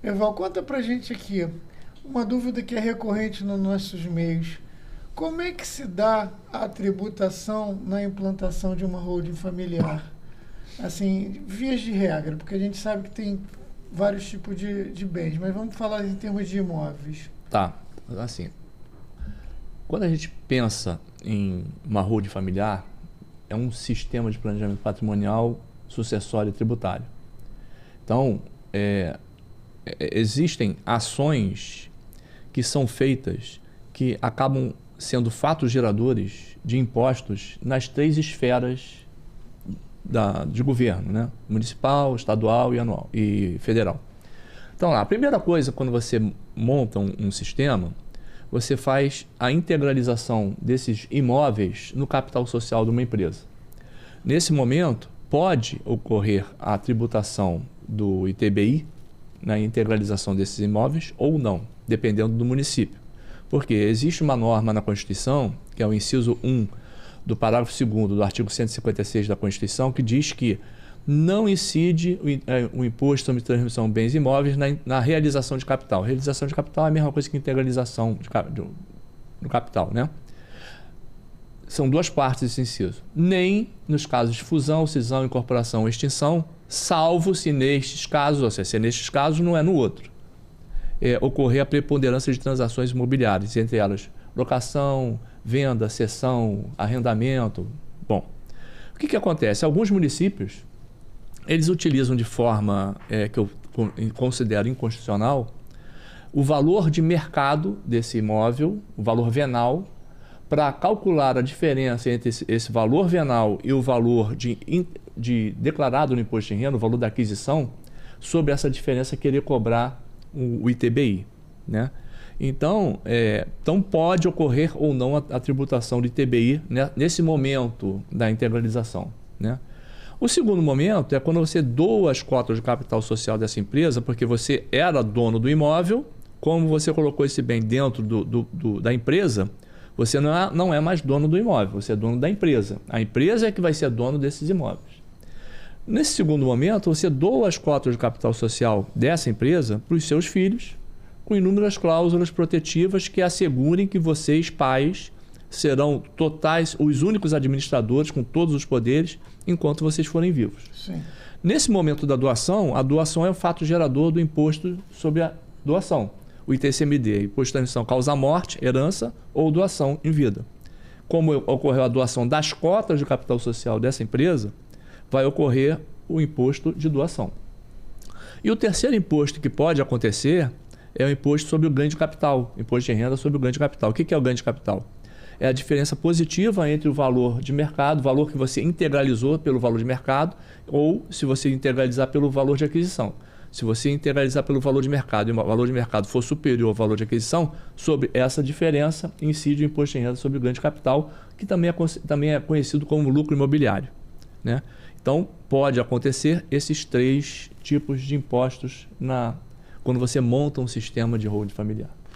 Eval, conta pra gente aqui uma dúvida que é recorrente nos nossos meios. Como é que se dá a tributação na implantação de uma holding familiar? Assim, vias de regra, porque a gente sabe que tem vários tipos de bens, mas vamos falar em termos de imóveis. Tá, assim, quando a gente pensa em uma holding familiar, é um sistema de planejamento patrimonial, sucessório e tributário. Então, existem ações que são feitas que acabam sendo fatos geradores de impostos nas três esferas de governo, né? Municipal, estadual e anual e federal. Então, lá, a primeira coisa, quando você monta um sistema, você faz a integralização desses imóveis no capital social de uma empresa. Nesse momento, pode ocorrer a tributação do ITBI na integralização desses imóveis ou não, dependendo do município. Porque existe uma norma na Constituição, que é o inciso 1 do parágrafo 2º do artigo 156 da Constituição, que diz que não incide o imposto sobre transmissão de bens imóveis na realização de capital. Realização de capital é a mesma coisa que integralização do capital, né? São duas partes desse inciso. Nem nos casos de fusão, cisão, incorporação ou extinção, salvo se nestes casos, ou seja, se nestes casos não é no outro, ocorrer a preponderância de transações imobiliárias, entre elas locação, venda, cessão, arrendamento. Bom, o que acontece? Alguns municípios, eles utilizam de forma que eu considero inconstitucional o valor de mercado desse imóvel, o valor venal, para calcular a diferença entre esse valor venal e o valor declarado no imposto de renda, o valor da aquisição, sobre essa diferença querer cobrar o ITBI, né? Então pode ocorrer ou não a tributação do ITBI, né, nesse momento da integralização, né? O segundo momento é quando você doa as cotas de capital social dessa empresa, porque você era dono do imóvel, como você colocou esse bem dentro da empresa, você não é mais dono do imóvel, você é dono da empresa. A empresa é que vai ser dono desses imóveis. Nesse segundo momento, você doa as cotas de capital social dessa empresa para os seus filhos, com inúmeras cláusulas protetivas que assegurem que vocês, pais, serão os únicos administradores com todos os poderes enquanto vocês forem vivos. Sim. Nesse momento da doação, a doação é o fato gerador do imposto sobre a doação. O ITCMD, Imposto de Transmissão Causa-Morte, Herança ou Doação em Vida. Como ocorreu a doação das cotas de capital social dessa empresa, vai ocorrer o imposto de doação. E o terceiro imposto que pode acontecer é o imposto sobre o ganho de capital, imposto de renda sobre o ganho de capital. O que é o ganho de capital? É a diferença positiva entre o valor de mercado, o valor que você integralizou pelo valor de mercado, ou se você integralizar pelo valor de aquisição. Se você integralizar pelo valor de mercado e o valor de mercado for superior ao valor de aquisição, sobre essa diferença incide o imposto de renda sobre o ganho de capital, que também é conhecido como lucro imobiliário, né? Então, pode acontecer esses três tipos de impostos quando você monta um sistema de holding familiar.